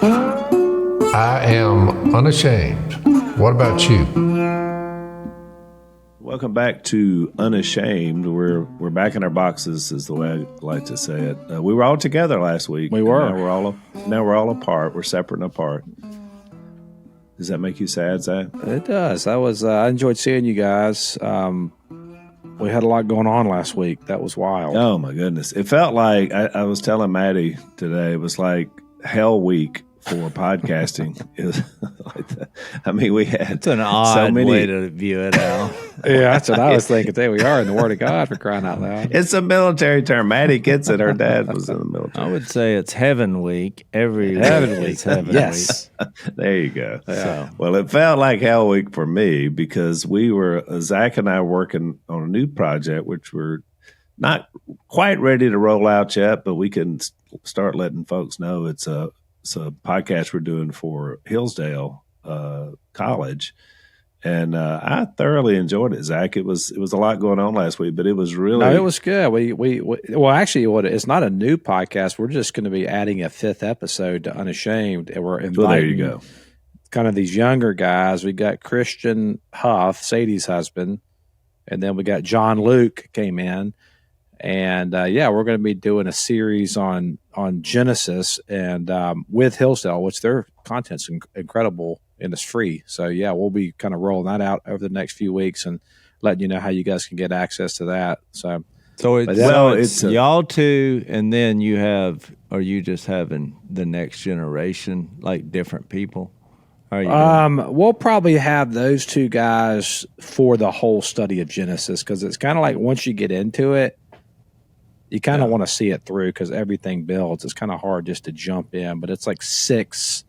I am unashamed. What about you? Welcome back to Unashamed. We're back in our boxes, is the way I like to say it. We were all together last week. We were. Now we're all apart. We're separate and apart. Does that make you sad, Zach? It does. I enjoyed seeing you guys. We had a lot going on last week. That was wild. Oh my goodness! It felt like I was telling Maddie today. It was like hell week for podcasting. It was like that. I mean, we had It's an odd way to view it, Al. Yeah, that's what I was thinking. There we are in the Word of God, for crying out loud. It's a military term. Maddie gets it. Her dad was in the military. I would say it's Heaven Week. Every Heaven week Week. is Heaven Yes. Week. There you go. Yeah. Well, it felt like hell week for me because we were, Zach and I, working on a new project, which we're not quite ready to roll out yet, but we can start letting folks know it's a podcast we're doing for Hillsdale College. And I thoroughly enjoyed it, Zach. It was a lot going on last week, but it was really... No, it was good. Well, actually, it's not a new podcast. We're just going to be adding a 5th episode to Unashamed. And we're inviting there you go. Kind of these younger guys. We got Christian Huff, Sadie's husband, and then we got John Luke came in. And we're going to be doing a series on Genesis and with Hillsdale, which their content's incredible and it's free. So we'll be kind of rolling that out over the next few weeks and letting you know how you guys can get access to that. So it's y'all two, and then are you just having the next generation, like different people? How are you doing? We'll probably have those two guys for the whole study of Genesis because it's kind of like once you get into it, you kind of want to see it through because everything builds. It's kind of hard just to jump in, but it's like 6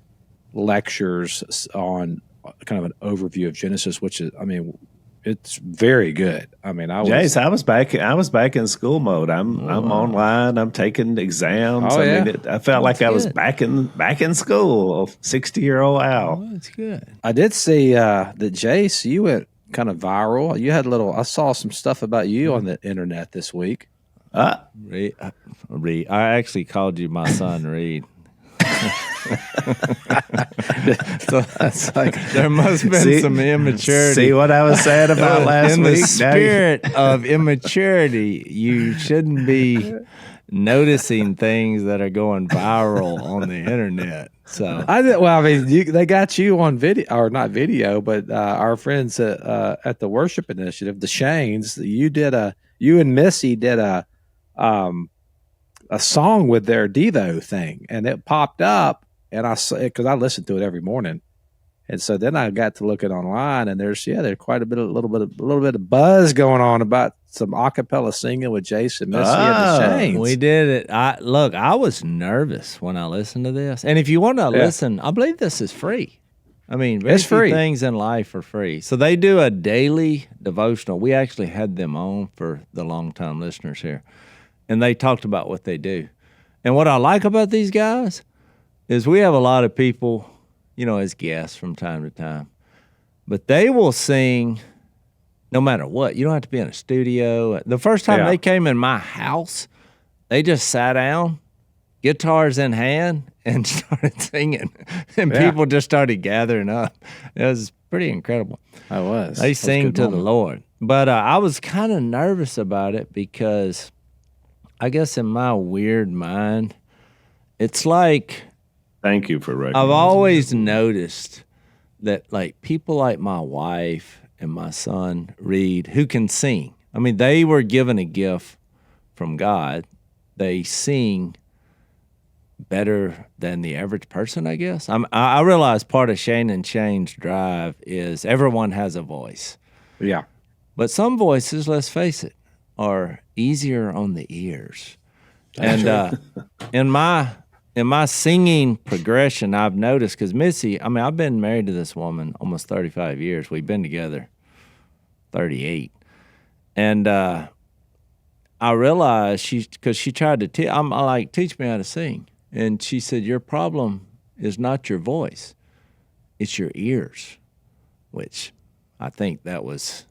lectures on kind of an overview of Genesis, which is, I mean, it's very good. I mean, Jase, I was back in school mode. I'm online. I'm taking exams. Oh, I felt like I was back in school. 60-year-old Al. Oh, that's good. I did see that Jase, you went kind of viral. You had I saw some stuff about you on the internet this week. Reed. I actually called you my son, Reed. So that's like there must have been some immaturity. See what I was saying about last in week? In the spirit of immaturity, you shouldn't be noticing things that are going viral on the internet. So they got you on video, or not video, but our friends at the Worship Initiative, the Shanes. You and Missy did a song with their Devo thing, and it popped up, and I saw it because I listen to it every morning, and so then I got to look it online, and there's quite a little bit of buzz going on about some a cappella singing with Jase and Missy and the Shanes. We did it. I was nervous when I listened to this, and if you want to listen, I believe this is free. I mean, very few things in life are free. So they do a daily devotional. We actually had them on for the long-time listeners here. And they talked about what they do. And what I like about these guys is we have a lot of people, as guests from time to time. But they will sing no matter what. You don't have to be in a studio. The first time they came in my house, they just sat down, guitars in hand, and started singing. And people just started gathering up. It was pretty incredible. I was. They sing to the Lord. But I was kind of nervous about it because I guess in my weird mind, it's like... Thank you for recognizing. I've always noticed that like people like my wife and my son, Reed, who can sing. I mean, they were given a gift from God. They sing better than the average person, I guess. I realize part of Shane and Shane's drive is everyone has a voice. Yeah. But some voices, let's face it, are easier on the ears. And in my singing progression, I've noticed, because Missy, I've been married to this woman almost 35 years. We've been together 38. And I realized because she tried to teach me how to sing. And she said, your problem is not your voice, it's your ears, which I think that was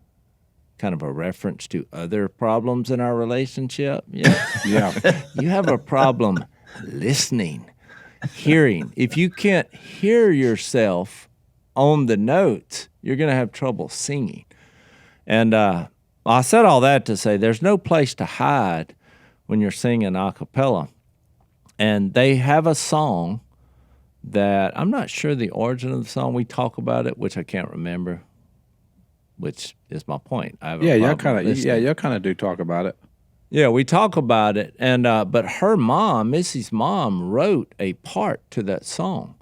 kind of a reference to other problems in our relationship. Yeah. Yeah. You have a problem listening. hearing. If you can't hear yourself on the notes, you're going to have trouble singing. And I said all that to say there's no place to hide when you're singing a cappella. And they have a song that I'm not sure the origin of the song. We talk about it, which I can't remember, which is my point. Y'all kind of do talk about it. Yeah, we talk about it, and but her mom, Missy's mom, wrote a part to that song.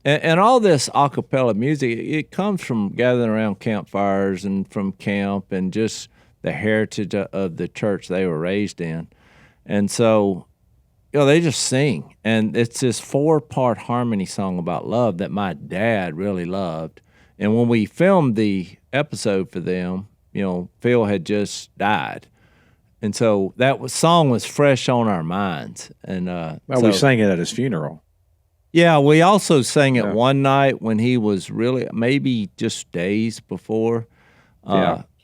And all this a cappella music, it comes from gathering around campfires and from camp and just the heritage of the church they were raised in. And so, they just sing. And it's this 4-part harmony song about love that my dad really loved. And when we filmed the episode for them, Phil had just died. And so song was fresh on our minds. And we sang it at his funeral. Yeah, we also sang it one night when he was really, maybe just days before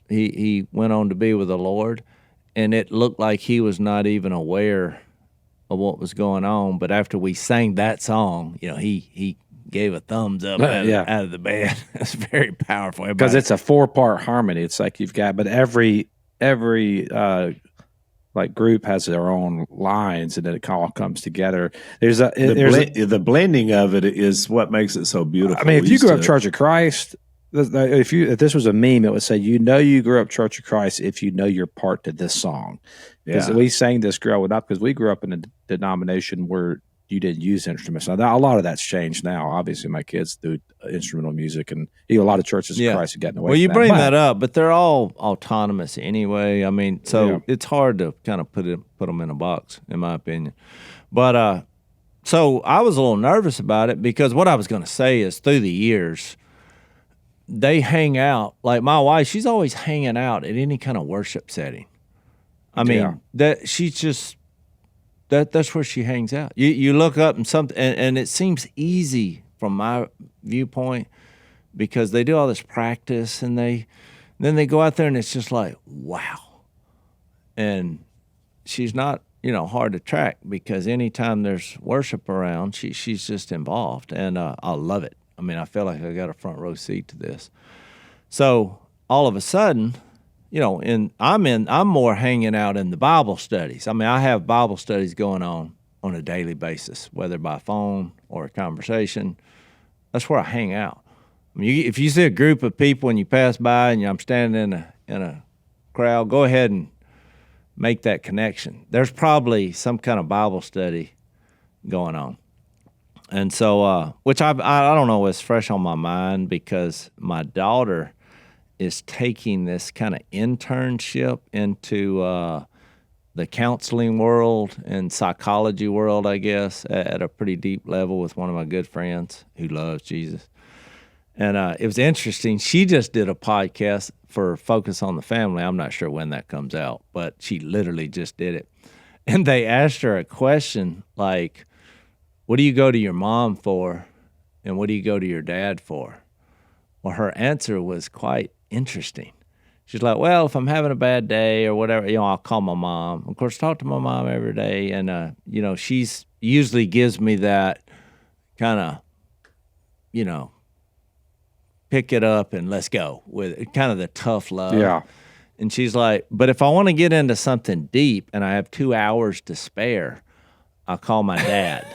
he went on to be with the Lord. And it looked like he was not even aware of what was going on. But after we sang that song, he gave a thumbs up out of the bed. It's very powerful. Because it's a 4-part harmony. It's like you've got, but every like group has their own lines, and then it all comes together. The blending of it is what makes it so beautiful. I mean, if you grew up Church of Christ, if this was a meme, it would say, you grew up Church of Christ if you know your part to this song. Because we sang this growing up, because we grew up in a denomination where you didn't use instruments. Now, a lot of that's changed now. Obviously, my kids do instrumental music, and a lot of churches of Christ have gotten away from that. Well, you bring that up, but they're all autonomous anyway. I mean, so it's hard to kind of put them in a box, in my opinion. But so I was a little nervous about it, because what I was going to say is through the years, they hang out. Like my wife, she's always hanging out at any kind of worship setting. I mean, that she's just... That's where she hangs out. You look up and it seems easy from my viewpoint, because they do all this practice, and then they go out there and it's just like, wow. And she's not, hard to track, because anytime there's worship around, she's just involved, and I love it. I mean, I feel like I got a front row seat to this. So all of a sudden, I'm more hanging out in the Bible studies. I mean, I have Bible studies going on a daily basis, whether by phone or a conversation. That's where I hang out. I mean, if you see a group of people and you pass by and I'm standing in a crowd, go ahead and make that connection. There's probably some kind of Bible study going on. And so, which I don't know, is fresh on my mind, because my daughter is taking this kind of internship into the counseling world and psychology world, I guess, at a pretty deep level with one of my good friends who loves Jesus. And it was interesting. She just did a podcast for Focus on the Family. I'm not sure when that comes out, but she literally just did it. And they asked her a question like, what do you go to your mom for, and what do you go to your dad for? Well, her answer was quite interesting. She's like, well, if I'm having a bad day or whatever, I'll call my mom. Of course, talk to my mom every day. And, she's usually gives me that kind of, pick it up and let's go with kind of the tough love. Yeah. And she's like, but if I want to get into something deep and I have 2 hours to spare, I'll call my dad.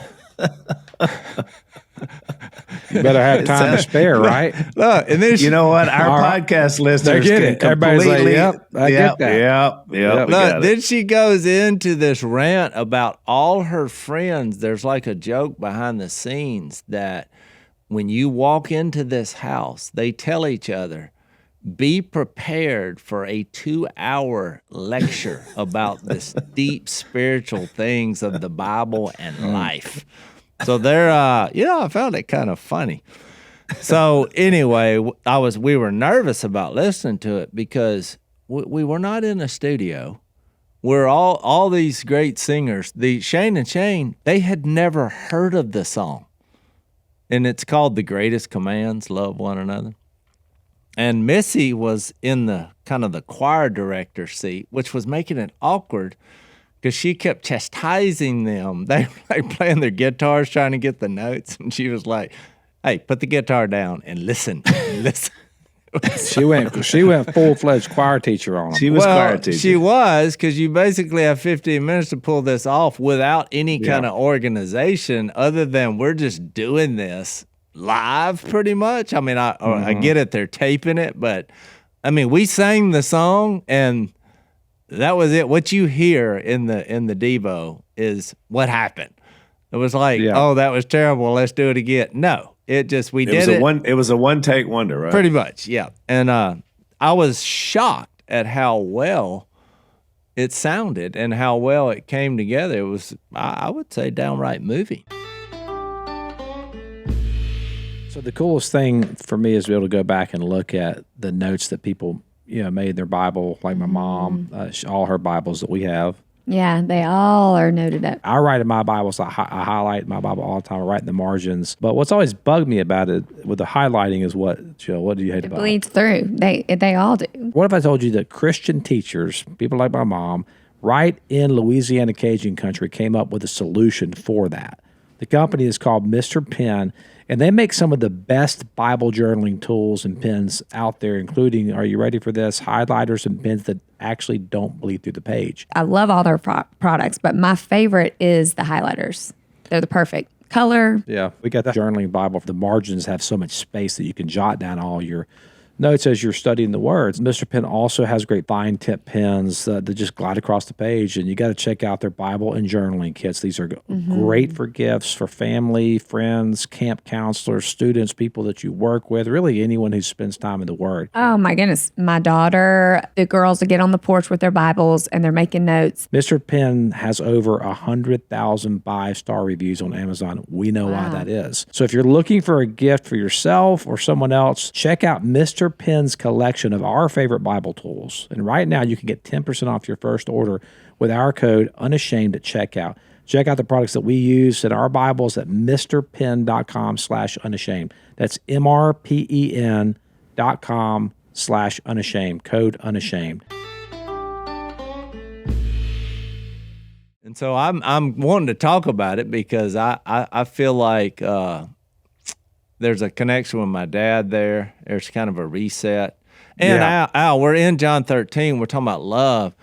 You better have time to spare, right? Look, and then you know what? Our podcast listeners can completely. I get that. Yep. Look, then she goes into this rant about all her friends. There's like a joke behind the scenes that when you walk into this house, they tell each other, be prepared for a 2-hour lecture about this deep spiritual things of the Bible and life. So they're, I found it kind of funny. So anyway, we were nervous about listening to it, because we were not in a studio. We're all these great singers. The Shane and Shane, they had never heard of the song. And it's called The Greatest Commands, Love One Another. And Missy was in the kind of the choir director seat, which was making it awkward, because she kept chastising them. They were like playing their guitars, trying to get the notes, and she was like, "Hey, put the guitar down and listen, listen." She went full-fledged choir teacher on them. She was choir teacher. She was, because you basically have 15 minutes to pull this off without any kind of organization other than we're just doing this live pretty much. I mean, I get it. They're taping it, but I mean, we sang the song and that was it. What you hear in the Devo is what happened. It was like, oh, that was terrible. Let's do it again. No. It was a one-take wonder, right? Pretty much, yeah. And I was shocked at how well it sounded and how well it came together. It was, I would say, downright moving. So the coolest thing for me is to be able to go back and look at the notes that people, made in their Bible, like my mom, all her Bibles that we have. Yeah, they all are noted up. I write in my Bible, so I highlight my Bible all the time. I write in the margins. But what's always bugged me about it with the highlighting is what, Jill, what do you hate about it? It bleeds through. They all do. What if I told you that Christian teachers, people like my mom, right in Louisiana Cajun country, came up with a solution for that? The company is called Mr. Pen, and they make some of the best Bible journaling tools and pens out there, including, are you ready for this, highlighters and pens that actually don't bleed through the page. I love all their products, but my favorite is the highlighters. They're the perfect color. Yeah, we got that journaling Bible. The margins have so much space that you can jot down all your notes as you're studying the words. Mr. Pen also has great fine tip pens that just glide across the page, and you got to check out their Bible and journaling kits. These are great for gifts for family, friends, camp counselors, students, people that you work with, really anyone who spends time in the Word. Oh my goodness. My daughter, the girls will get on the porch with their Bibles and they're making notes. Mr. Pen has over 100,000 5-star reviews on Amazon. We know why that is. So if you're looking for a gift for yourself or someone else, check out Mr. Pen's collection of our favorite Bible tools. And right now you can get 10% off your first order with our code Unashamed at checkout. Check out the products that we use in our Bibles at mrpen.com/unashamed. That's mrpen.com/unashamed. Code Unashamed. And so I'm wanting to talk about it because I feel like there's a connection with my dad there. There's kind of a reset. And Al, we're in John 13. We're talking about love,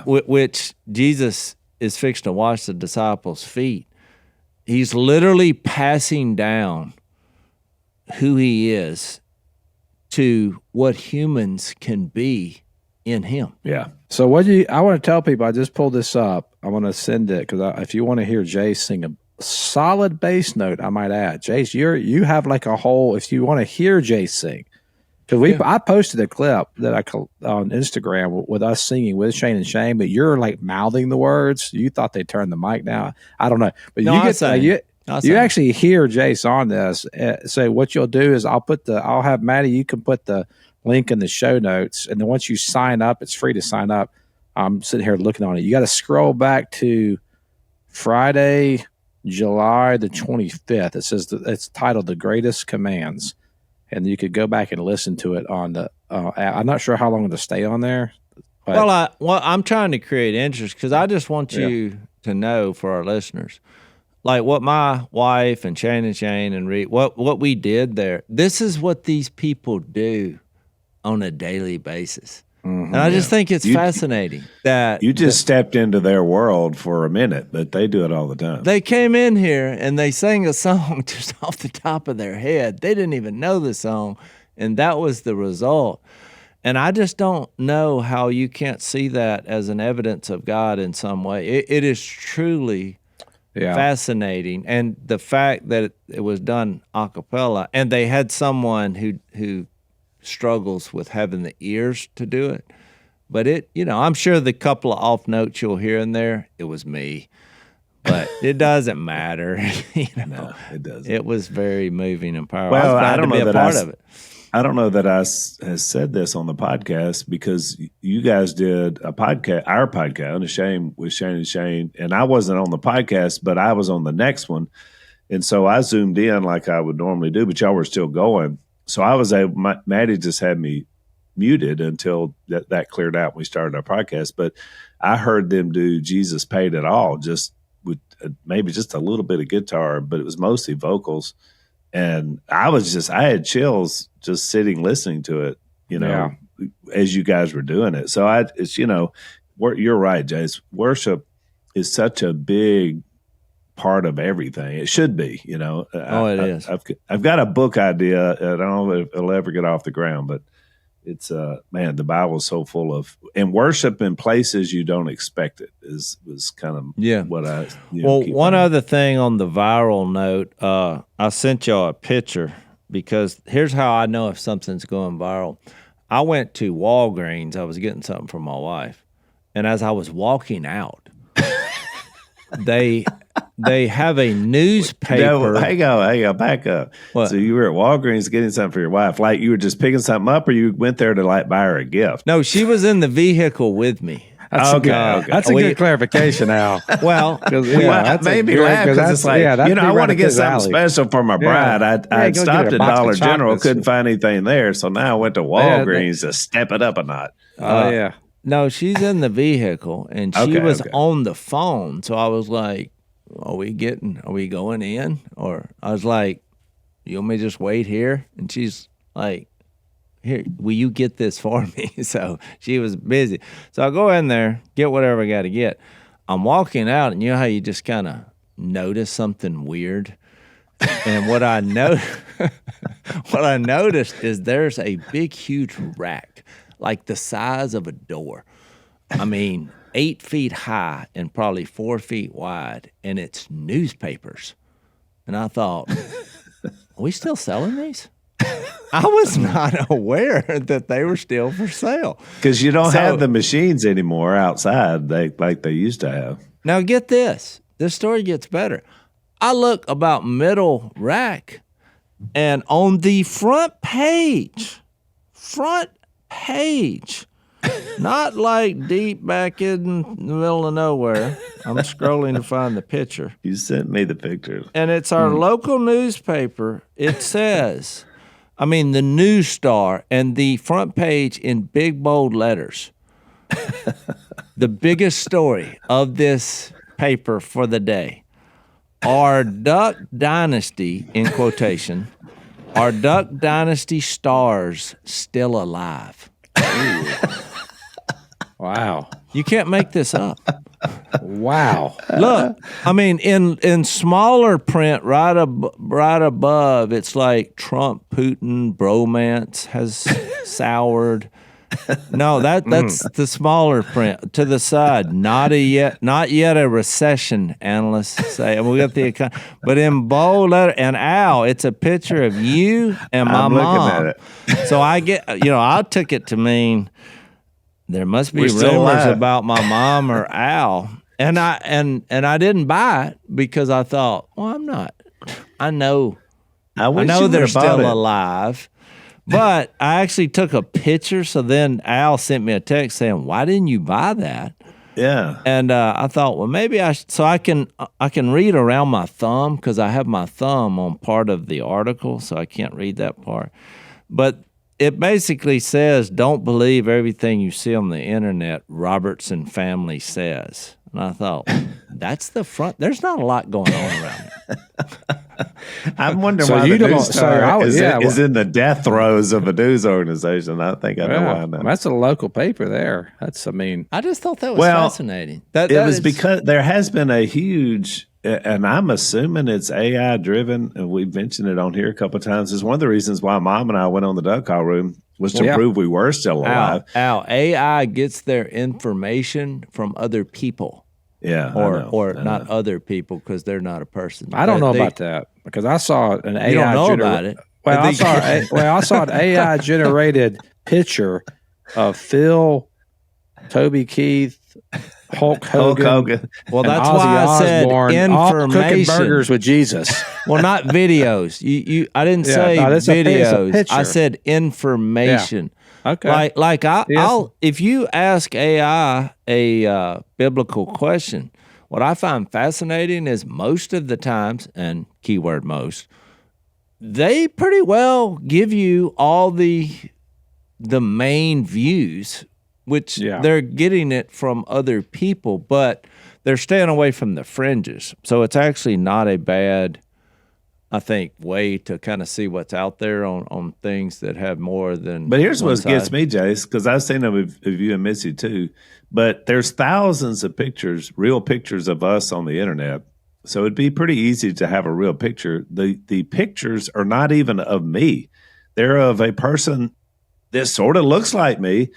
which Jesus is fixing to wash the disciples' feet. He's literally passing down who he is to what humans can be in him. Yeah. So I want to tell people, I just pulled this up. I want to send it because if you want to hear Jase sing a solid bass note, I might add. Jase, you have like a whole, if you want to hear Jase sing, because I posted a clip that on Instagram with us singing with Shane and Shane, but you're like mouthing the words. You thought they turned the mic down. I don't know, but no, you actually hear Jase on this. So what you'll do is I'll have Maddie. You can put the link in the show notes, and then once you sign up, it's free to sign up. I'm sitting here looking on it. You got to scroll back to Friday, July the 25th. It says it's titled "The Greatest Commands," and you could go back and listen to it on the. I'm not sure how long it'll stay on there. But I'm trying to create interest because I just want you to know for our listeners, like what my wife and Shane and Reed, what we did there. This is what these people do on a daily basis. And I just think it's fascinating that you just stepped into their world for a minute, but they do it all the time. They came in here and they sang a song just off the top of their head. They didn't even know the song, and that was the result. And I just don't know how you can't see that as an evidence of God in some way. It is truly fascinating. And the fact that it was done a cappella, and they had someone who struggles with having the ears to do it. But I'm sure the couple of off notes you'll hear in there, it was me. But it doesn't matter. No, it doesn't. It was very moving and powerful. Well, I don't know that part of it. I don't know that I has said this on the podcast because you guys did our podcast, Unashamed with Shane and Shane, and I wasn't on the podcast, but I was on the next one. And so I zoomed in like I would normally do, but y'all were still going. So I was Maddie just had me muted until that cleared out when we started our podcast. But I heard them do Jesus Paid It All just with maybe just a little bit of guitar, but it was mostly vocals. And I had chills just sitting listening to it, as you guys were doing it. So you're right, Jase. Worship is such a big part of everything. It should be, It is. I've got a book idea. I don't know if it'll ever get off the ground, but it's the Bible's so full of, and worship in places you don't expect it was kind of what I. One other thing on the viral note, I sent y'all a picture because here's how I know if something's going viral. I went to Walgreens. I was getting something for my wife, and as I was walking out, they have a newspaper. No, hang on, back up. What? So you were at Walgreens getting something for your wife. Like you were just picking something up, or you went there to like buy her a gift? No, she was in the vehicle with me. That's a good clarification, Al. Well, that made me laugh because it's like, I want to get something special for my bride. I stopped at Dollar General, couldn't find anything there, so now I went to Walgreens to step it up a notch. No, she's in the vehicle, and she was on the phone. So I was like, are we going in? Or I was like, you want me to just wait here? And she's like, here, will you get this for me? So she was busy. So I go in there, get whatever I got to get. I'm walking out, and you know how you just kind of notice something weird? And what I noticed is there's a big, huge rack, like the size of a door. I mean, 8 feet high and probably 4 feet wide, and it's newspapers. And I thought, are we still selling these? I was not aware that they were still for sale. Because you don't have the machines anymore outside like they used to have. Now get this. This story gets better. I look about middle rack, and on the front page, not like deep back in the middle of nowhere. I'm scrolling to find the picture. You sent me the picture. And it's our local newspaper. It says, the News Star, and the front page in big, bold letters. The biggest story of this paper for the day. Our Duck Dynasty, in quotation, our Duck Dynasty stars still alive. Wow. You can't make this up. Wow. Look, in smaller print right above, it's like Trump Putin bromance has soured. No, that's the smaller print. To the side, not yet a recession, analysts say. And we got the economy. But in bold letter, and Al, it's a picture of you and my mom. I'm looking at it. So I took it to mean there must be rumors about my mom or Al. And I didn't buy it because I thought, well, I'm not. I know they're still alive. But I actually took a picture, so then Al sent me a text saying, "Why didn't you buy that?" Yeah, and I thought, well, maybe I can read around my thumb because I have my thumb on part of the article, so I can't read that part. But it basically says, "Don't believe everything you see on the internet." Robertson Family says, and I thought, that's the front. There's not a lot going on around here. I'm wondering why the News Star is in the death throes of a news organization. I think I know why now. That's a local paper there. I just thought that was fascinating. Because there has been a huge, and I'm assuming it's AI driven, and we've mentioned it on here a couple of times. Is one of the reasons why Mom and I went on the duck call room was to prove we were still alive. AI gets their information from other people. Yeah, or not other people because they're not a person. I don't know about that because I saw an AI. You don't know about it. Well, I saw an AI generated picture of Phil, Toby Keith, Hulk Hogan. Well, that's why I said information. Cooking burgers with Jesus. Well, not videos. I didn't say videos. I said information. Yeah. Okay. I'll if you ask AI a biblical question, what I find fascinating is most of the times, and keyword most, they pretty well give you all the main views which they're getting it from other people, but they're staying away from the fringes. So it's actually not a bad, I think, way to kind of see what's out there on things that have more than. But here's what side. gets me, Jase, because I've seen them of you and Missy too. But there's thousands of pictures, real pictures of us on the internet. So it'd be pretty easy to have a real picture. The pictures are not even of me. They're of a person that sort of looks like me.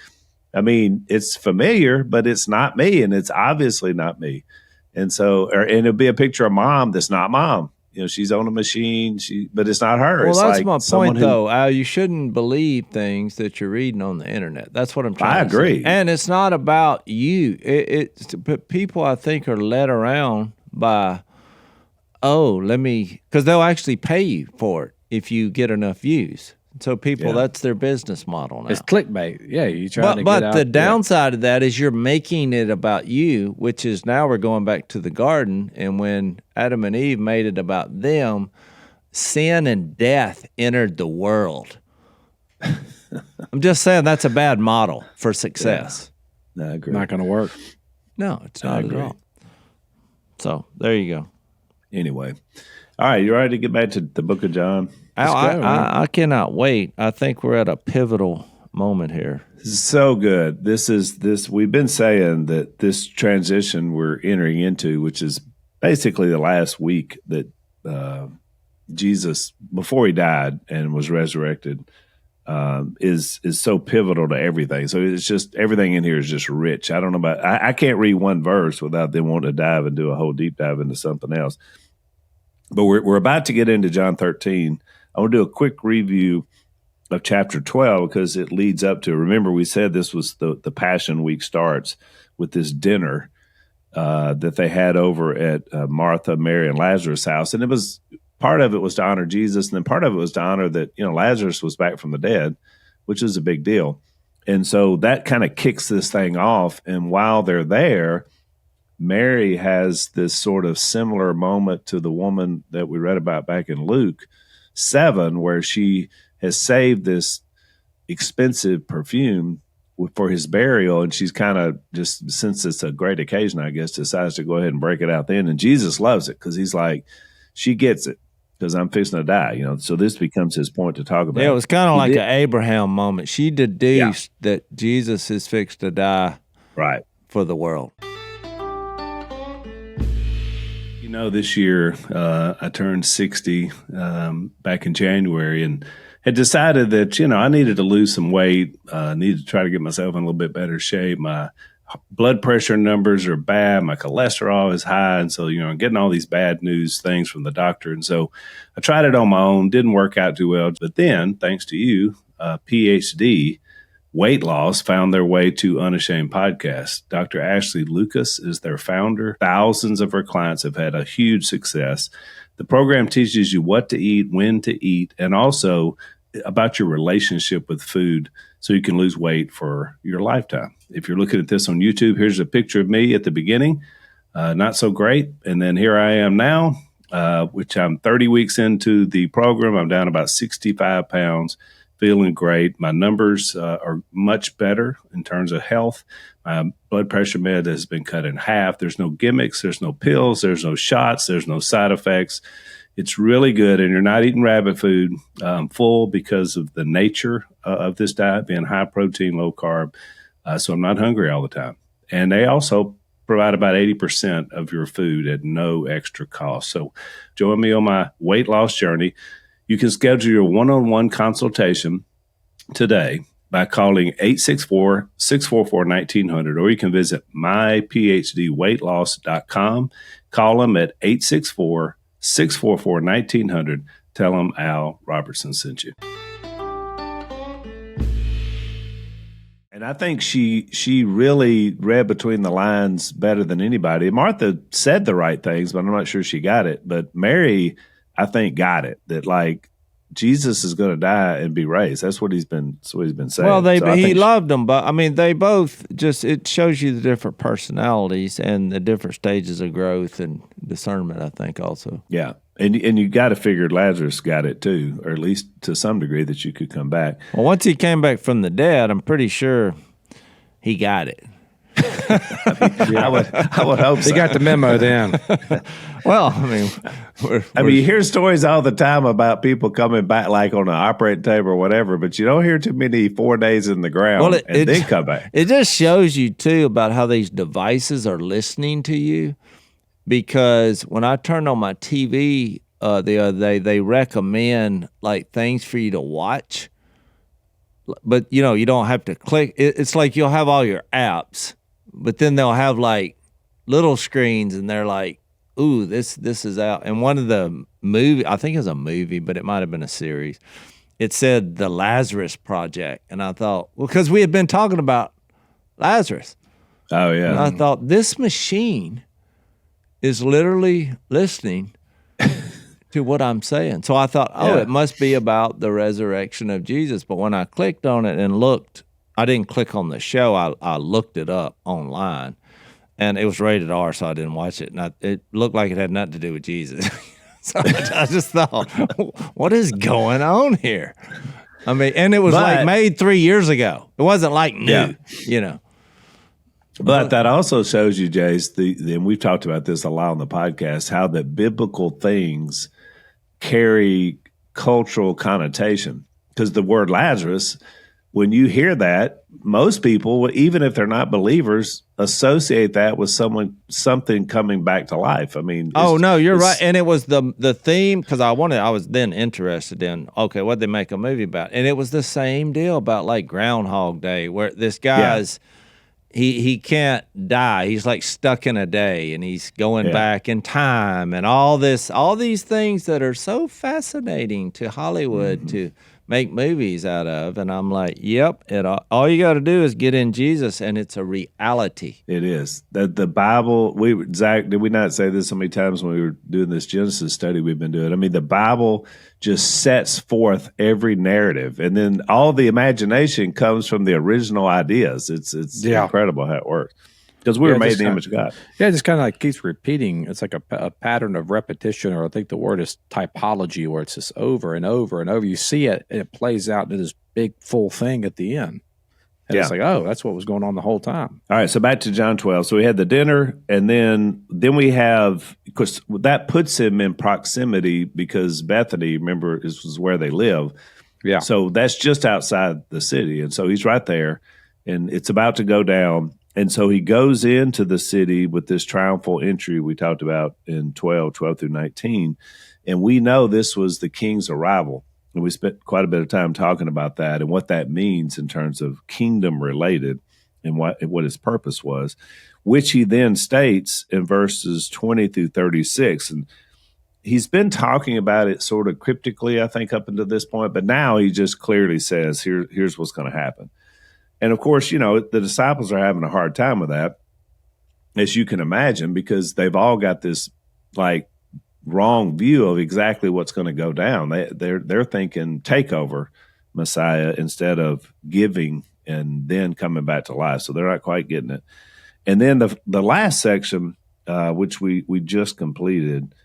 I mean, it's familiar, but it's not me, and it's obviously not me. And so, and it'll be a picture of Mom that's not Mom. You know, she's on a machine, but it's not her. Well, it's that's like my point, who, though, Al. You shouldn't believe things that you're reading on the internet. That's what I'm trying to say. I agree. And it's not about you. But people, I think, are led around by, because they'll actually pay you for it if you get enough views. So people, that's their business model now. It's clickbait. Yeah, you trying to get But out. the downside of that is you're making it about you, which is now we're going back to the garden. And when Adam and Eve made it about them, sin and death entered the world. I'm just saying that's a bad model for success. I agree. Not going to work. No, it's not at all. So there you go. Anyway. All right, you ready to get back to the book of John? I cannot wait. I think we're at a pivotal moment here. So good. We've been saying that this transition we're entering into, which is basically the last week that Jesus, before he died and was resurrected, is so pivotal to everything. So it's just, everything in here is just rich. I don't know about, I can't read one verse without them wanting to dive and do a whole deep dive into something else. But we're about to get into John 13. I want to do a quick review of chapter 12 because it leads up to, remember we said this was the Passion Week starts with this dinner that they had over at Martha, Mary, and Lazarus' house. And it was, part of it was to honor Jesus, and then part of it was to honor that, Lazarus was back from the dead, which is a big deal. And so that kind of kicks this thing off. And while they're there, Mary has this sort of similar moment to the woman that we read about back in Luke 7, where she has saved this expensive perfume for his burial, and she's kind of just, since it's a great occasion, I guess, decides to go ahead and break it out then. And Jesus loves it because he's like, she gets it because I'm fixing to die, So this becomes his point to talk about. Yeah, it was kind of like an Abraham moment. She deduced that Jesus is fixed to die for the world. This year I turned 60 back in January and had decided that, I needed to lose some weight. Needed to try to get myself in a little bit better shape. My blood pressure numbers are bad. My cholesterol is high. And so, I'm getting all these bad news things from the doctor. And so I tried it on my own, didn't work out too well. But then, thanks to you, PhD, weight loss found their way to Unashamed podcast. Dr. Ashley Lucas is their founder. Thousands of her clients have had a huge success. The program teaches you what to eat, when to eat, and also about your relationship with food so you can lose weight for your lifetime. If you're looking at this on YouTube, here's a picture of me at the beginning. Not so great. And then here I am now, which I'm 30 weeks into the program. I'm down about 65 pounds. Feeling great. My numbers are much better in terms of health. My blood pressure med has been cut in half. There's no gimmicks. There's no pills. There's no shots. There's no side effects. It's really good. And you're not eating rabbit food. Full because of the nature of this diet, being high protein, low carb. So I'm not hungry all the time. And they also provide about 80% of your food at no extra cost. So join me on my weight loss journey. You can schedule your one-on-one consultation today by calling 864-644-1900, or you can visit myphdweightloss.com. Call them at 864-644-1900. Tell them Al Robertson sent you. And I think she really read between the lines better than anybody. Martha said the right things, but I'm not sure she got it. But Mary, I think, got it, that like Jesus is going to die and be raised. That's what he's been saying. Well, he loved them, but I mean, they both it shows you the different personalities and the different stages of growth and discernment, I think, also. Yeah. And you got to figure Lazarus got it too, or at least to some degree that you could come back. Well, once he came back from the dead, I'm pretty sure he got it. I would hope so. He got the memo then. Well, I mean, you hear stories all the time about people coming back, like on an operating table or whatever, but you don't hear too many 4 days in the ground and then come back. It just shows you too about how these devices are listening to you. Because when I turned on my TV the other day, they recommend like things for you to watch, but you don't have to click. It's like you'll have all your apps, but then they'll have like little screens, and they're like, "Ooh, this is out." And one of the movie, I think it was a movie, but it might have been a series. It said the Lazarus Project, and I thought, well, because we had been talking about Lazarus. Oh yeah, and I thought this machine is literally listening to what I'm saying. So I thought, it must be about the resurrection of Jesus. But when I clicked on it and looked, I didn't click on the show. I looked it up online, and it was rated R, so I didn't watch it. And it looked like it had nothing to do with Jesus. So I just thought, what is going on here? I mean, and it was like made 3 years ago. It wasn't like new, But that also shows you, Jase, and we've talked about this a lot on the podcast, how that biblical things carry cultural connotation. Because the word Lazarus, when you hear that, most people, even if they're not believers, associate that with something coming back to life. I mean, you're right. And it was the theme, because I was then interested in, what'd they make a movie about? And it was the same deal about like Groundhog Day, where this guy's he can't die. He's like stuck in a day, and he's going back in time, and all these things that are so fascinating to Hollywood to make movies out of. And I'm like, yep, all you got to do is get in Jesus, and it's a reality. It is. The Bible, Zach, did we not say this so many times when we were doing this Genesis study we've been doing? I mean, the Bible just sets forth every narrative, and then all the imagination comes from the original ideas. It's incredible how it works. Because we were made in the image of God. Yeah, it just kind of like keeps repeating. It's like a pattern of repetition, or I think the word is typology, where it's just over and over and over. You see it, and it plays out into this big full thing at the end. And it's like, that's what was going on the whole time. All right, so back to John 12. So we had the dinner, and then we have, of course, that puts him in proximity because Bethany, remember, is where they live. Yeah. So that's just outside the city. And so he's right there, and it's about to go down. And so he goes into the city with this triumphal entry we talked about in 12 through 19. And we know this was the king's arrival. And we spent quite a bit of time talking about that and what that means in terms of kingdom related and what his purpose was, which he then states in verses 20 through 36. And he's been talking about it sort of cryptically, I think, up until this point. But now he just clearly says, here's what's going to happen. And of course, the disciples are having a hard time with that, as you can imagine, because they've all got this like wrong view of exactly what's going to go down. They're thinking takeover Messiah instead of giving and then coming back to life. So they're not quite getting it. And then the last section, which we just completed,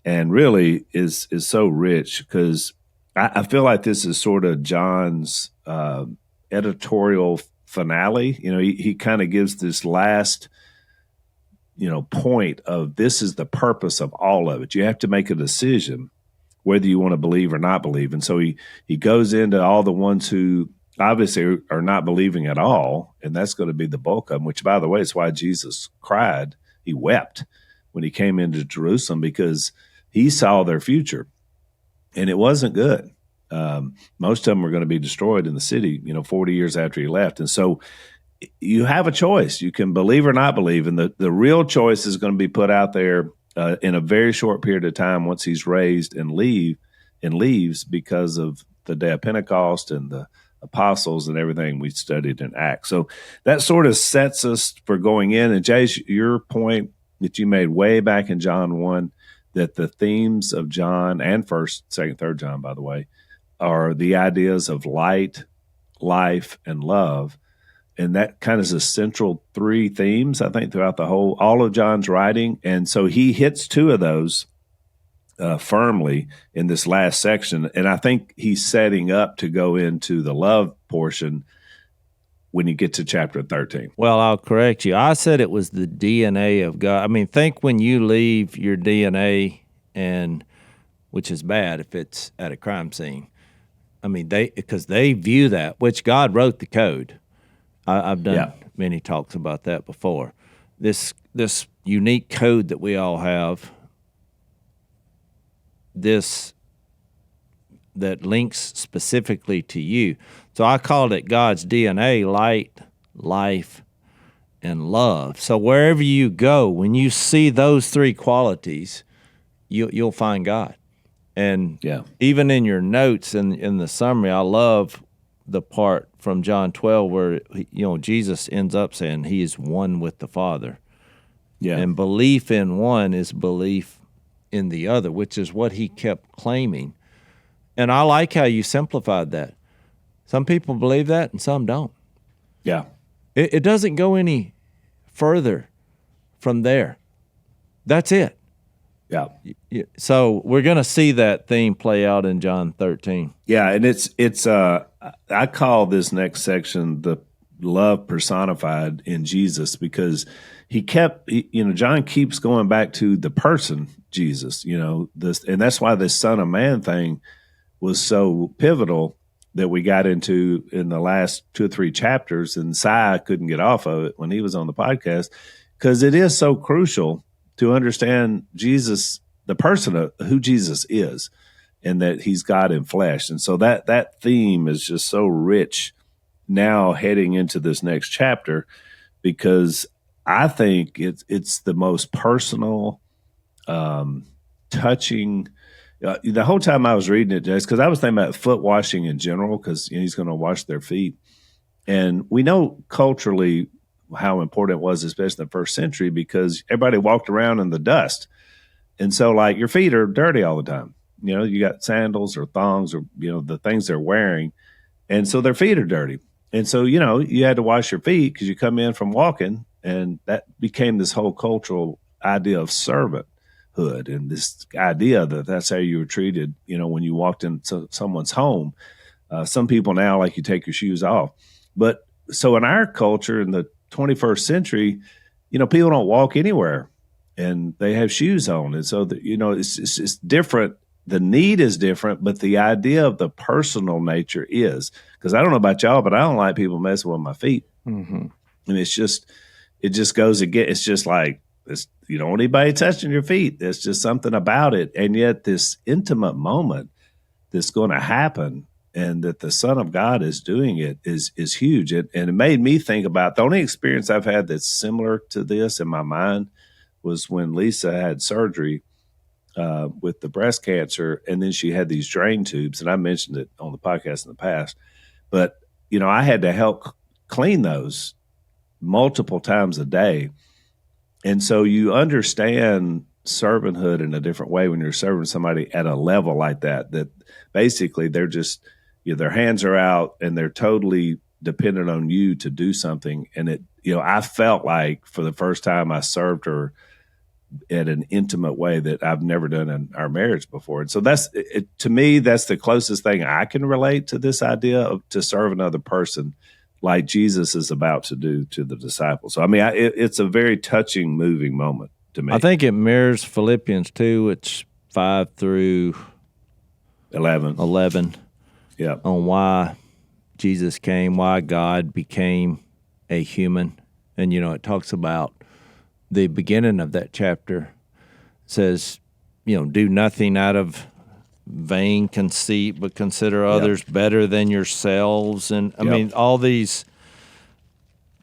and really is so rich because I feel like this is sort of John's editorial finale. He kind of gives this last point of this is the purpose of all of it. You have to make a decision whether you want to believe or not believe. And so he goes into all the ones who obviously are not believing at all, and that's going to be the bulk of them, which, by the way, is why Jesus cried. He wept when he came into Jerusalem because he saw their future, and it wasn't good. Most of them were going to be destroyed in the city, 40 years after he left. And so you have a choice. You can believe or not believe. And the real choice is going to be put out there in a very short period of time once he's raised and leaves because of the day of Pentecost and the apostles and everything we studied in Acts. So that sort of sets us for going in. And Jase, your point that you made way back in John 1, that the themes of John and 1st, 2nd, 3rd John, by the way, are the ideas of light, life, and love. And that kind of is the central three themes, I think, throughout all of John's writing. And so he hits two of those firmly in this last section. And I think he's setting up to go into the love portion when you get to chapter 13. Well, I'll correct you. I said it was the DNA of God. I mean, think when you leave your DNA, and which is bad if it's at a crime scene. I mean, because they view that, which God wrote the code. I've done many talks about that before. This unique code that we all have, that links specifically to you. So I called it God's DNA: light, life, and love. So wherever you go, when you see those three qualities, you'll find God. And even in your notes in the summary, I love the part from John 12 where Jesus ends up saying he is one with the Father. Yeah. And belief in one is belief in the other, which is what he kept claiming. And I like how you simplified that. Some people believe that and some don't. Yeah. It doesn't go any further from there. That's it. Yeah. So we're going to see that theme play out in John 13. Yeah, and it's I call this next section the love personified in Jesus, because John keeps going back to the person Jesus, and that's why this Son of Man thing was so pivotal that we got into in the last 2 or 3 chapters, and Si couldn't get off of it when he was on the podcast, because it is so crucial to understand Jesus, the person of who Jesus is, and that he's God in flesh. And so that theme is just so rich now heading into this next chapter, because I think it's the most personal, touching. The whole time I was reading it, Jase, because I was thinking about foot washing in general, because he's going to wash their feet. And we know culturally how important it was, especially in the first century, because everybody walked around in the dust. And so, like, your feet are dirty all the time. You got sandals or thongs or, the things they're wearing. And so their feet are dirty. And so, you had to wash your feet because you come in from walking. And that became this whole cultural idea of servanthood, and this idea that that's how you were treated, when you walked into someone's home. Some people now, like, you take your shoes off. But so in our culture in the 21st century, people don't walk anywhere and they have shoes on. And so, it's different. The need is different, but the idea of the personal nature is, because I don't know about y'all, but I don't like people messing with my feet. Mm-hmm. And it just goes again. It's just like, you don't want anybody touching your feet. There's just something about it. And yet this intimate moment that's going to happen, and that the Son of God is doing it, is huge. And it made me think about the only experience I've had that's similar to this in my mind was when Lisa had surgery with the breast cancer, and then she had these drain tubes, and I mentioned it on the podcast in the past. But, I had to help clean those multiple times a day. And so you understand servanthood in a different way when you're serving somebody at a level like that basically they're just, their hands are out and they're totally dependent on you to do something. And I felt like for the first time I served her in an intimate way that I've never done in our marriage before. And so to me, that's the closest thing I can relate to this idea of to serve another person like Jesus is about to do to the disciples. So, I mean, it's a very touching, moving moment to me. I think it mirrors Philippians 2, it's 5 through 11. Yeah. On why Jesus came, why God became a human. And, it talks about the beginning of that chapter says, do nothing out of vain conceit, but consider others better than yourselves. And I mean, all these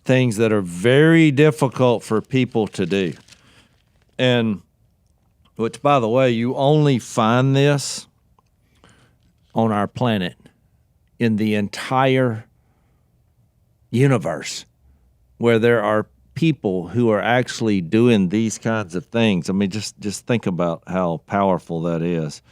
things that are very difficult for people to do. And which, by the way, you only find this on our planet in the entire universe, where there are people who are actually doing these kinds of things. I mean, just think about how powerful that is.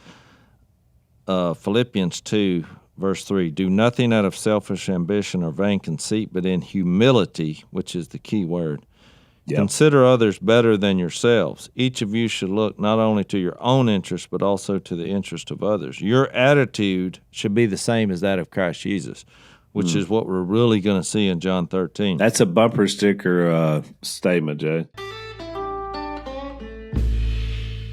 Philippians 2, verse 3, do nothing out of selfish ambition or vain conceit, but in humility, which is the key word, consider others better than yourselves. Each of you should look not only to your own interest, but also to the interest of others. Your attitude should be the same as that of Christ Jesus, which is what we're really going to see in John 13. That's a bumper sticker statement, Jay.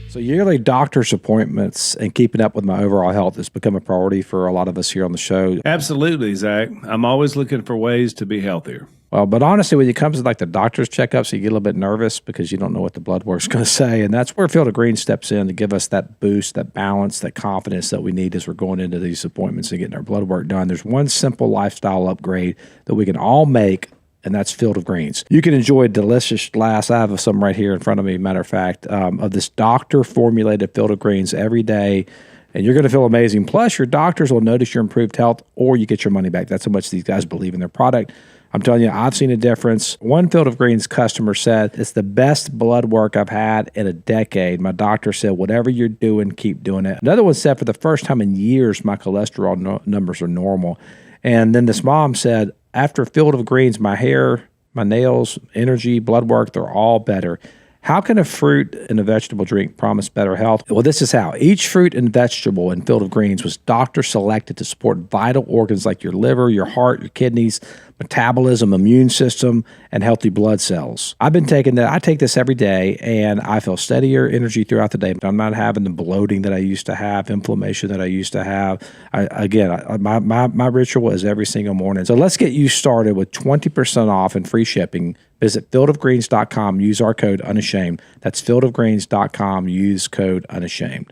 So yearly doctor's appointments and keeping up with my overall health has become a priority for a lot of us here on the show. Absolutely, Zach. I'm always looking for ways to be healthier. Well, but honestly, when it comes to like the doctor's checkups, you get a little bit nervous because you don't know what the blood work's going to say. And that's where Field of Green steps in to give us that boost, that balance, that confidence that we need as we're going into these appointments and getting our blood work done. There's one simple lifestyle upgrade that we can all make, and that's Field of Greens. You can enjoy a delicious glass. I have some right here in front of me, matter of fact, of this doctor-formulated Field of Greens every day, and you're going to feel amazing. Plus, your doctors will notice your improved health, or you get your money back. That's how much these guys believe in their product. I'm telling you, I've seen a difference. One Field of Greens customer said, it's the best blood work I've had in a decade. My doctor said, whatever you're doing, keep doing it. Another one said, for the first time in years, my cholesterol numbers are normal. And then this mom said, after Field of Greens, my hair, my nails, energy, blood work, they're all better. How can a fruit and a vegetable drink promise better health? Well, this is how. Each fruit and vegetable in Field of Greens was doctor selected to support vital organs like your liver, your heart, your kidneys, metabolism, immune system, and healthy blood cells. I've been taking that. I take this every day, and I feel steadier energy throughout the day. I'm not having the bloating that I used to have, inflammation that I used to have. My ritual is every single morning. So let's get you started with 20% off and free shipping. Visit fieldofgreens.com. Use our code Unashamed. That's fieldofgreens.com. Use code Unashamed.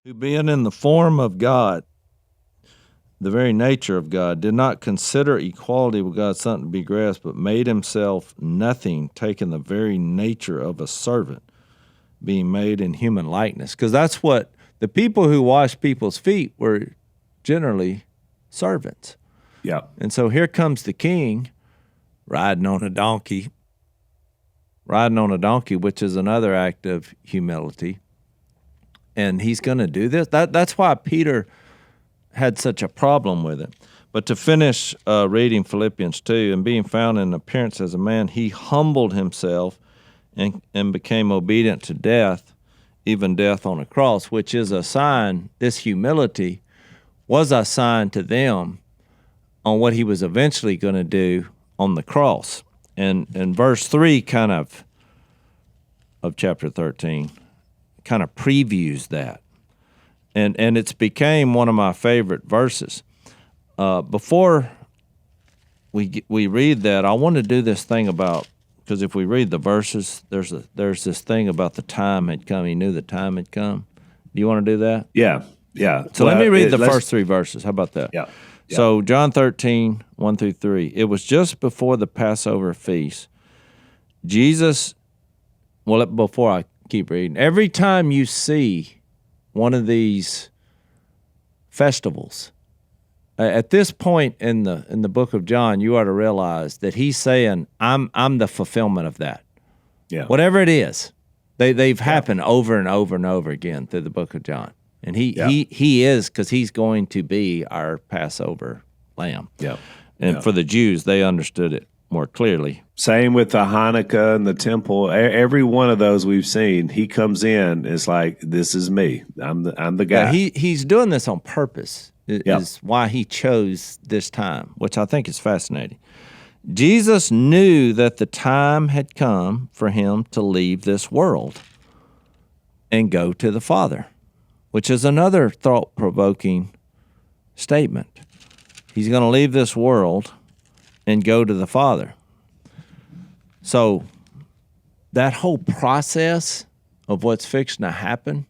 Who being in the form of God, the very nature of God, did not consider equality with God something to be grasped, but made himself nothing, taking the very nature of a servant, being made in human likeness. Because that's what the people who wash people's feet were generally servants. Yeah. And so here comes the king riding on a donkey, which is another act of humility. And he's going to do this. That's why Peter had such a problem with it. But to finish reading Philippians 2, and being found in appearance as a man, he humbled himself and became obedient to death, even death on a cross, which is a sign, this humility was a sign to them on what he was eventually going to do on the cross. And verse 3 kind of chapter 13 kind of previews that. And it's became one of my favorite verses. Before we read that, I want to do this thing about, because if we read the verses, there's this thing about the time had come. He knew the time had come. Do you want to do that? Yeah. So let me read the first three verses. How about that? Yeah. So John 13, 1 through 3. It was just before the Passover feast. Before I keep reading, every time you see one of these festivals, at this point in the book of John, you ought to realize that he's saying, I'm the fulfillment of that. Yeah. Whatever it is, they've happened over and over and over again through the book of John. And he is, because he's going to be our Passover lamb. Yeah. And for the Jews, they understood it more clearly. Same with the Hanukkah and the temple. Every one of those we've seen, he comes in. It's like, this is me. I'm the guy. Yeah, he's doing this on purpose. Is why he chose this time, which I think is fascinating. Jesus knew that the time had come for him to leave this world and go to the Father, which is another thought-provoking statement. He's going to leave this world and go to the Father. So that whole process of what's fixing to happen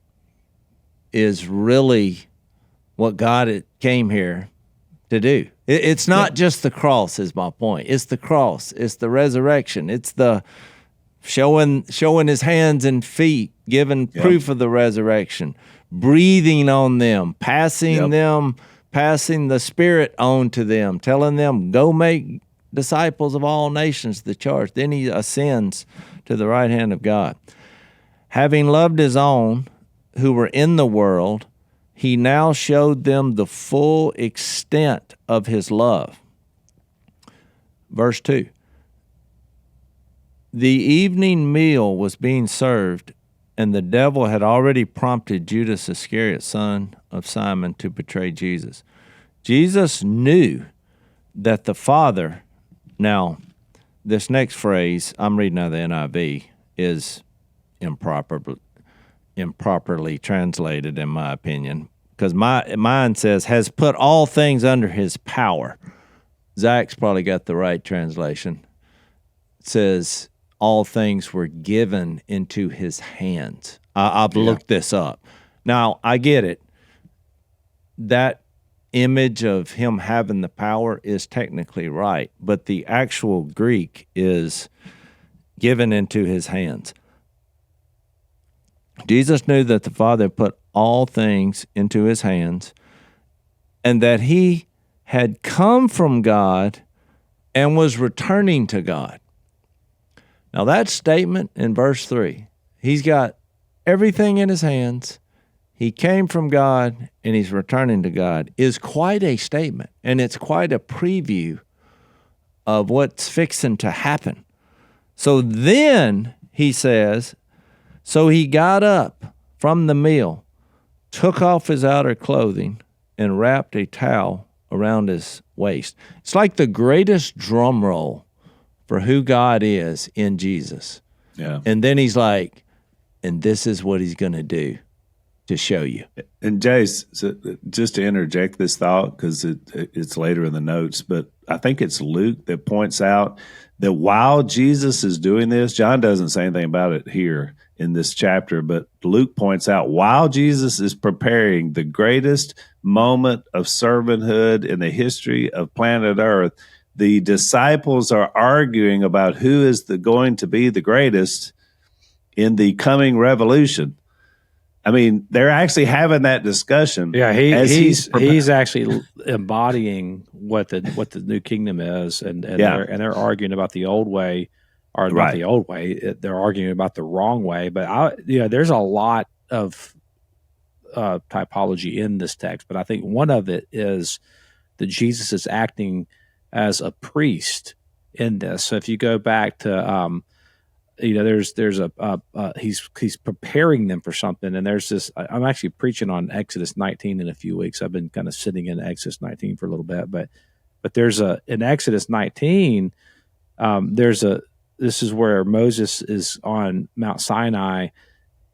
is really what God came here to do. It's not just the cross, is my point. It's the cross. It's the resurrection. It's the showing his hands and feet, giving proof of the resurrection, breathing on them, passing the Spirit on to them, telling them, go make disciples of all nations, the charge. Then he ascends to the right hand of God. Having loved his own who were in the world, he now showed them the full extent of his love. Verse 2. The evening meal was being served, and the devil had already prompted Judas Iscariot, son of Simon, to betray Jesus. Jesus knew that the Father, now, this next phrase, I'm reading out of the NIV, is improperly translated, in my opinion, because mine says, has put all things under his power. Zach's probably got the right translation. It says, all things were given into his hands. I've looked this up. Now, I get it. That image of him having the power is technically right, but the actual Greek is given into his hands. Jesus knew that the Father put all things into his hands and that he had come from God and was returning to God. Now that statement in verse 3, he's got everything in his hands, he came from God, and he's returning to God, is quite a statement, and it's quite a preview of what's fixing to happen. So then he says, so he got up from the meal, took off his outer clothing, and wrapped a towel around his waist. It's like the greatest drum roll for who God is in Jesus. Yeah. And then he's like, and this is what he's going to do to show you. And Jase, so just to interject this thought, because it's later in the notes, but I think it's Luke that points out that while Jesus is doing this, John doesn't say anything about it here in this chapter, but Luke points out while Jesus is preparing the greatest moment of servanthood in the history of planet Earth, the disciples are arguing about who is going to be the greatest in the coming revolution. I mean, they're actually having that discussion. Yeah, he's actually embodying what the new kingdom is, and they're arguing about the old way, or not the old way. They're arguing about the wrong way. But there's a lot of typology in this text, but I think one of it is that Jesus is acting as a priest in this. So if you go back to he's preparing them for something, and there's this. I'm actually preaching on Exodus 19 in a few weeks. I've been kind of sitting in Exodus 19 for a little bit, but there's in Exodus 19, this is where Moses is on Mount Sinai,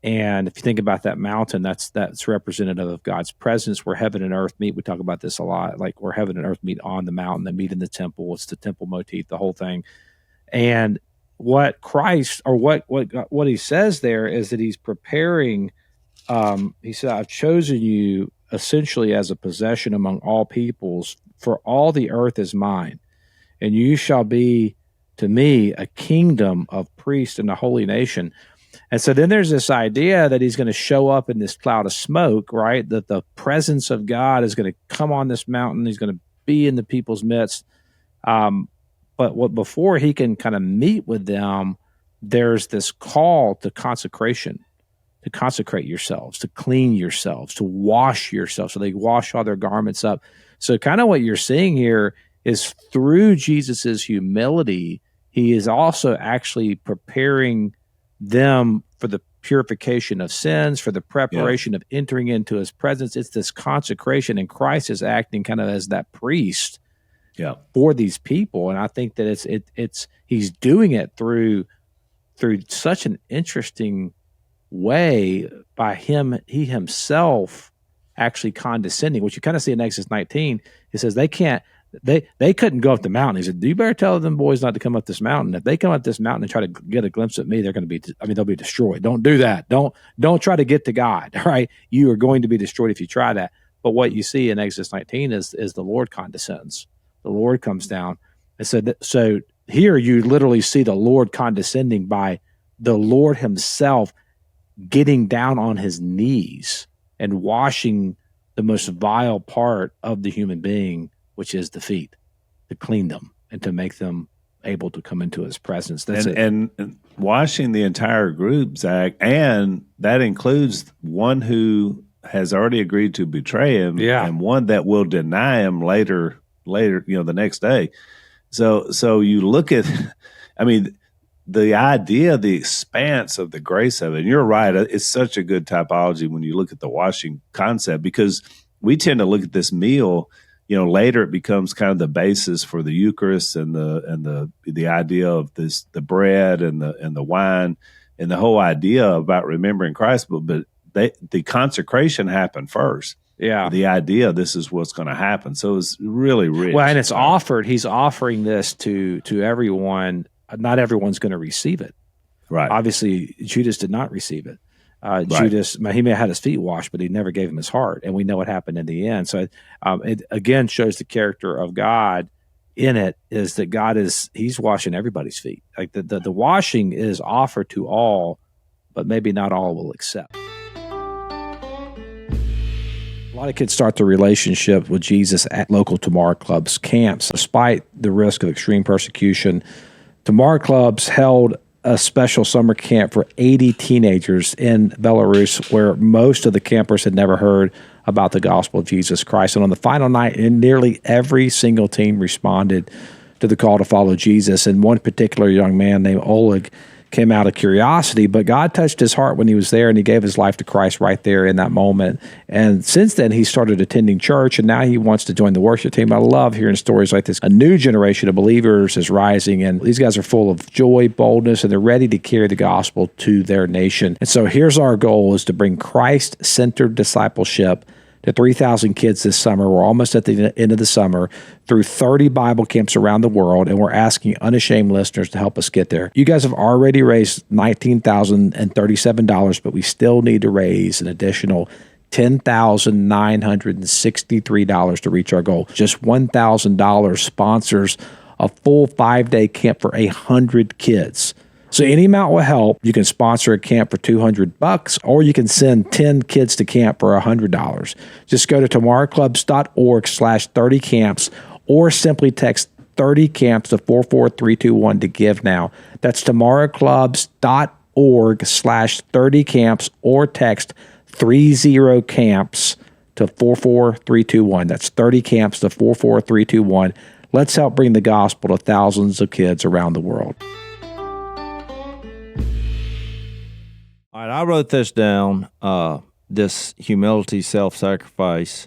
and if you think about that mountain, that's representative of God's presence, where heaven and earth meet. We talk about this a lot, like where heaven and earth meet on the mountain, they meet in the temple. It's the temple motif, the whole thing, and what Christ, or what he says there is that he's preparing. He said, "I've chosen you essentially as a possession among all peoples, for all the earth is mine, and you shall be to me a kingdom of priests and a holy nation." And so then there's this idea that he's going to show up in this cloud of smoke, right? That the presence of God is going to come on this mountain. He's going to be in the people's midst. But before he can kind of meet with them, there's this call to consecration, to consecrate yourselves, to clean yourselves, to wash yourselves. So they wash all their garments up. So kind of what you're seeing here is through Jesus's humility, he is also actually preparing them for the purification of sins, for the preparation of entering into his presence. It's this consecration, and Christ is acting kind of as that priest for these people. And I think that it's he's doing it through such an interesting way by he himself actually condescending, which you kind of see in Exodus 19. It says they couldn't go up the mountain. He said, "You better tell them boys not to come up this mountain. If they come up this mountain and try to get a glimpse at me, they're going to be, they'll be destroyed. Don't do that. Don't try to get to God, right? You are going to be destroyed if you try that." But what you see in Exodus 19 is the Lord condescends. The Lord comes down. And so here you literally see the Lord condescending by the Lord himself getting down on his knees and washing the most vile part of the human being, which is the feet, to clean them and to make them able to come into his presence. And washing the entire group, Zach, and that includes one who has already agreed to betray him, and one that will deny him later, the next day. So you look at, the idea, the expanse of the grace of it. And you're right. It's such a good typology when you look at the washing concept, because we tend to look at this meal, later it becomes kind of the basis for the Eucharist and the idea of this, the bread and the wine and the whole idea about remembering Christ. But the consecration happened first. Yeah. The idea, this is what's going to happen. So it's really rich. Well, and it's offered. He's offering this to everyone. Not everyone's going to receive it. Right. Obviously, Judas did not receive it. Right. Judas, he may have had his feet washed, but he never gave him his heart. And we know what happened in the end. So it again shows the character of God in it, is that he's washing everybody's feet. Like the washing is offered to all, but maybe not all will accept. A lot of kids start their relationship with Jesus at local Tamar clubs, camps. Despite the risk of extreme persecution, Tamar clubs held a special summer camp for 80 teenagers in Belarus, where most of the campers had never heard about the gospel of Jesus Christ. And on the final night, nearly every single team responded to the call to follow Jesus. And one particular young man named Oleg came out of curiosity, but God touched his heart when he was there, and he gave his life to Christ right there in that moment. And since then, he started attending church, and now he wants to join the worship team. I love hearing stories like this. A new generation of believers is rising, and these guys are full of joy, boldness, and they're ready to carry the gospel to their nation. And so here's our goal, is to bring Christ-centered discipleship to 3,000 kids this summer. We're almost at the end of the summer, through 30 Bible camps around the world, and we're asking Unashamed listeners to help us get there. You guys have already raised $19,037, but we still need to raise an additional $10,963 to reach our goal. Just $1,000 sponsors a full 5-day camp for 100 kids. So any amount will help. You can sponsor a camp for $200, or you can send 10 kids to camp for $100. Just go to tamarclubs.org/30camps, or simply text 30 camps to 44321 to give now. That's tamarclubs.org/30camps, or text 30 camps to 44321. That's 30 camps to 44321. Let's help bring the gospel to thousands of kids around the world. All right, I wrote this down, this humility, self-sacrifice,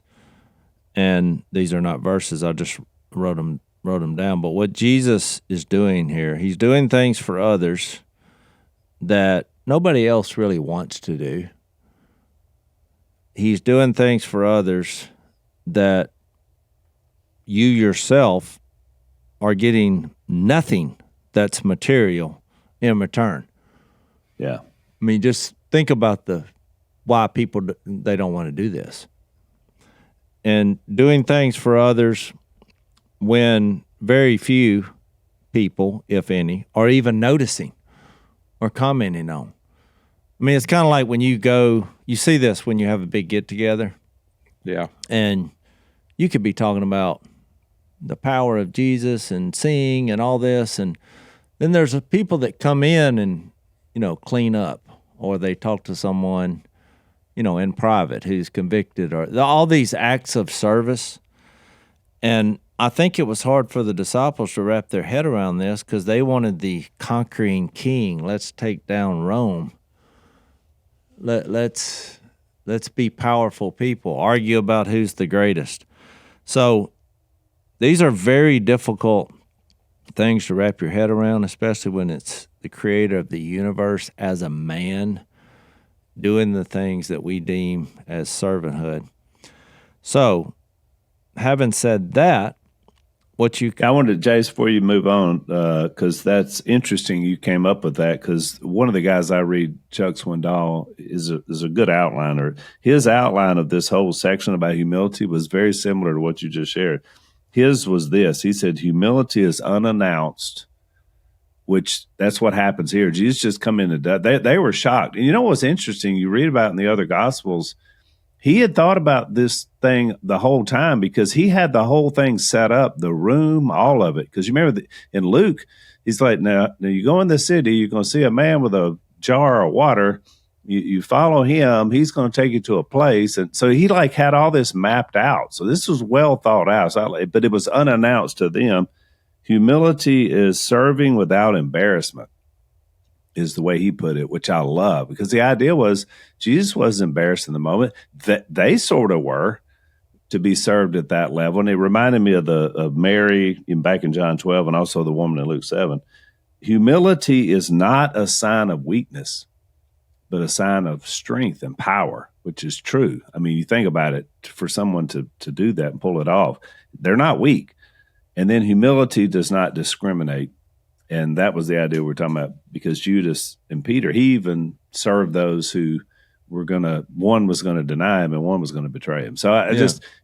and these are not verses. I just wrote them down. But what Jesus is doing here, he's doing things for others that nobody else really wants to do. He's doing things for others that you yourself are getting nothing that's material in return. Yeah. I mean, just think about why people, they don't want to do this. And doing things for others when very few people, if any, are even noticing or commenting on. I mean, it's kind of like when you see this when you have a big get-together. Yeah. And you could be talking about the power of Jesus and sing and all this, and then there's people that come in and, clean up, or they talk to someone, in private who's convicted, or all these acts of service. And I think it was hard for the disciples to wrap their head around this, because they wanted the conquering king. Let's take down Rome. Let's be powerful people, argue about who's the greatest. So these are very difficult things to wrap your head around, especially when it's the creator of the universe as a man doing the things that we deem as servanthood. So, having said that, I wanted, Jase, before you move on, because that's interesting you came up with that, because one of the guys I read, Chuck Swindoll, is a good outliner. His outline of this whole section about humility was very similar to what you just shared. His was this. He said, humility is unannounced, which that's what happens here. Jesus just come in and they were shocked. And you know what's interesting? You read about in the other Gospels, he had thought about this thing the whole time, because he had the whole thing set up, the room, all of it. Because you remember in Luke, he's like, now you go in the city, you're going to see a man with a jar of water. You follow him, he's going to take you to a place. And so he had all this mapped out. So this was well thought out, but it was unannounced to them. Humility is serving without embarrassment. is the way he put it, which I love, because the idea was Jesus wasn't embarrassed in the moment. That they sort of were to be served at that level. And it reminded me of Mary back in John 12 and also the woman in Luke 7. Humility is not a sign of weakness, but a sign of strength and power, which is true. I mean, you think about it, for someone to do that and pull it off, they're not weak. And then humility does not discriminate. And that was the idea we were talking about, because Judas and Peter, he even served those who were one was going to deny him and one was going to betray him. So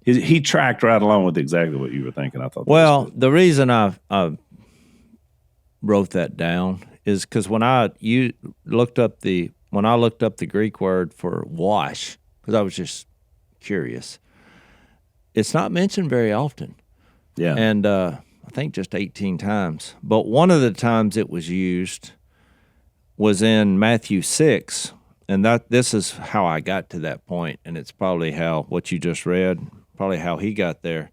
he tracked right along with exactly what you were thinking. I thought. Well, the reason I wrote that down is because when I looked up the Greek word for wash, because I was just curious, it's not mentioned very often. Yeah. And I think just 18 times. But one of the times it was used was in Matthew 6, and this is how I got to that point, and it's probably what you just read, probably how he got there.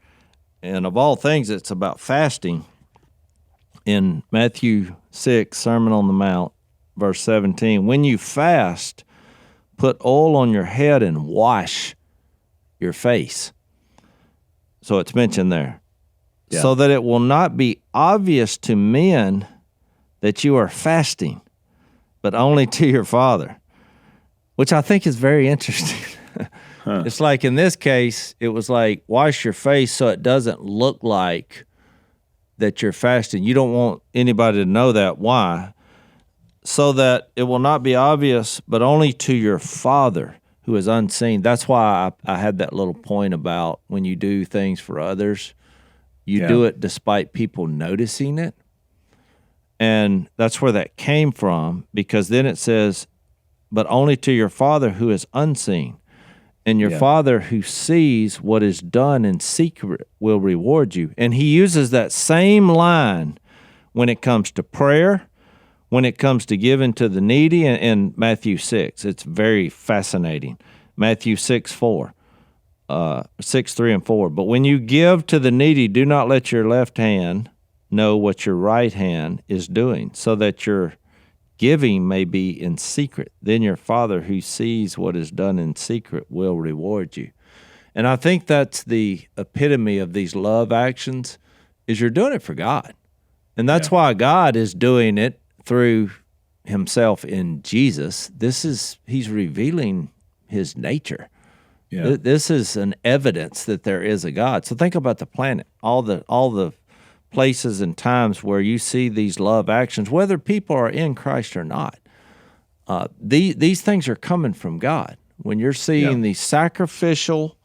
And of all things, it's about fasting. In Matthew 6, Sermon on the Mount, verse 17, when you fast, put oil on your head and wash your face. So it's mentioned there. Yeah. So that it will not be obvious to men that you are fasting, but only to your Father, which I think is very interesting. Huh. It's like in this case, it was like, wash your face so it doesn't look like that you're fasting. You don't want anybody to know that. Why? So that it will not be obvious, but only to your Father who is unseen. That's why I had that little point about when you do things for others, you do it despite people noticing it. And that's where that came from, because then it says, but only to your Father who is unseen. And your Father who sees what is done in secret will reward you. And he uses that same line when it comes to prayer, when it comes to giving to the needy in Matthew 6. It's very fascinating. Matthew 6, 3 and 4. But when you give to the needy, do not let your left hand know what your right hand is doing, so that your giving may be in secret. Then your Father who sees what is done in secret will reward you. And I think that's the epitome of these love actions, is you're doing it for God. And that's why God is doing it through himself in Jesus. He's revealing his nature. Yeah. This is an evidence that there is a God. So think about the planet, all the places and times where you see these love actions, whether people are in Christ or not. These things are coming from God. When you're seeing these sacrificial,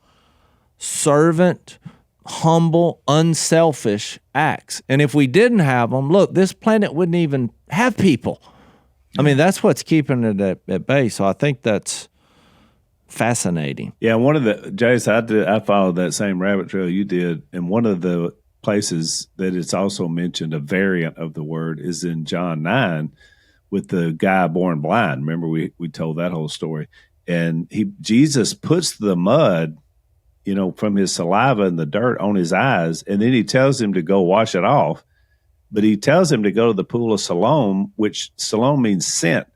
servant, humble, unselfish acts. And if we didn't have them, look, this planet wouldn't even have people. I mean, that's what's keeping it at bay. So I think that's fascinating. Yeah, Jase, I followed that same rabbit trail you did, and one of the places that it's also mentioned, a variant of the word, is in John 9 with the guy born blind. Remember, we told that whole story. And Jesus puts the mud, from his saliva and the dirt on his eyes, and then he tells him to go wash it off. But he tells him to go to the pool of Siloam, which Siloam means sent.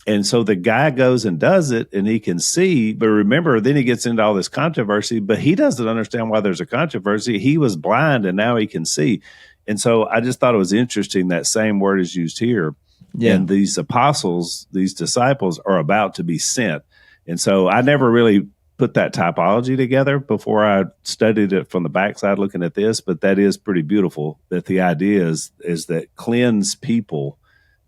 And so the guy goes and does it, and he can see. But remember, then he gets into all this controversy, but he doesn't understand why there's a controversy. He was blind, and now he can see. And so I just thought it was interesting that same word is used here. Yeah. And these apostles, these disciples, are about to be sent. And so I never really put that typology together before I studied it from the backside looking at this, but that is pretty beautiful, that the idea is that cleansed people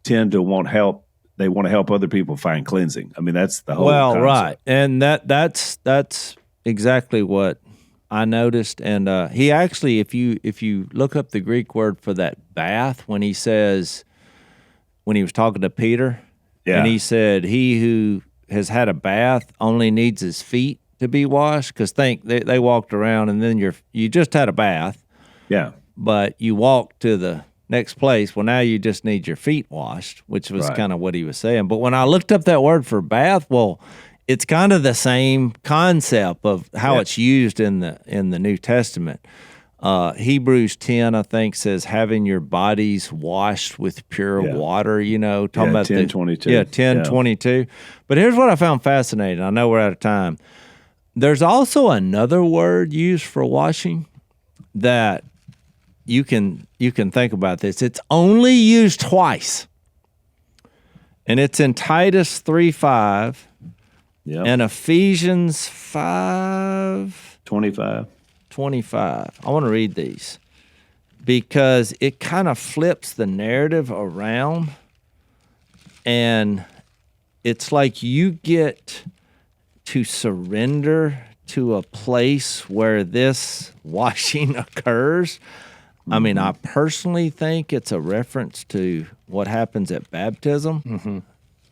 tend to want help. They want to help other people find cleansing. I mean, that's the whole concept. Right. And that's exactly what I noticed. And he actually, if you look up the Greek word for that bath, when he was talking to Peter, and he said, he who has had a bath only needs his feet to be washed, because they walked around and then you just had a bath. Yeah. But you walked to the next place. Well, now you just need your feet washed, which was kind of what he was saying. But when I looked up that word for bath, well, it's kind of the same concept of how it's used in the New Testament. Hebrews 10, I think, says having your bodies washed with pure water, talking about 10:22. 10:22. But here's what I found fascinating. I know we're out of time. There's also another word used for washing that you can think about this. It's only used twice. And it's in Titus 3:5 and Ephesians 5:25. I want to read these because it kind of flips the narrative around, and it's like you get to surrender to a place where this washing occurs. I mean, I personally think it's a reference to what happens at baptism,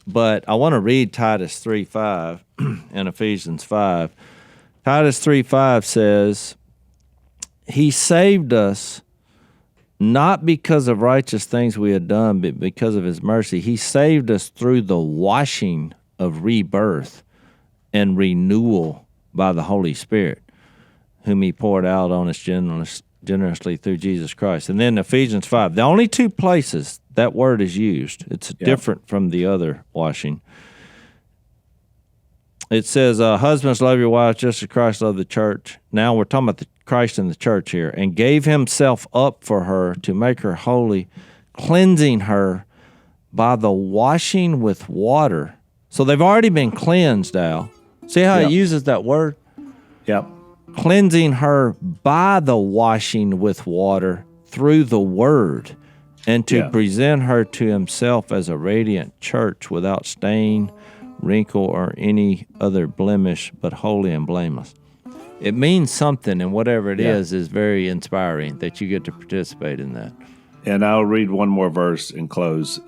but I want to read Titus 3:5 and Ephesians 5. Titus 3:5 says, He saved us not because of righteous things we had done, but because of His mercy. He saved us through the washing of rebirth and renewal by the Holy Spirit, whom He poured out on us generously through Jesus Christ. And then Ephesians 5, the only two places that word is used, it's different from the other washing. It says, husbands, love your wives just as Christ loved the church. Now we're talking about Christ in the church here. And gave Himself up for her to make her holy, cleansing her by the washing with water. So they've already been cleansed, Al. See how it uses that word? Yep. Cleansing her by the washing with water through the word, and to present her to Himself as a radiant church without stain, wrinkle, or any other blemish, but holy and blameless. It means something, and whatever it is very inspiring that you get to participate in that. And I'll read one more verse and close.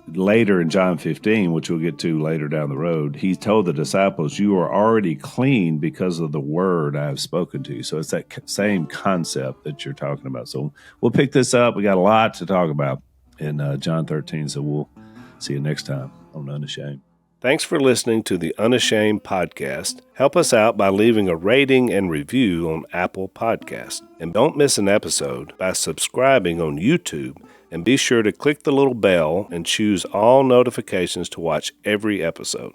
Later in John 15, which we'll get to later down the road, He told the disciples, you are already clean because of the word I have spoken to you. So it's that same concept that you're talking about. So we'll pick this up. We got a lot to talk about in John 13. So we'll see you next time on Unashamed. Thanks for listening to the Unashamed podcast. Help us out by leaving a rating and review on Apple Podcasts. And don't miss an episode by subscribing on YouTube. And be sure to click the little bell and choose all notifications to watch every episode.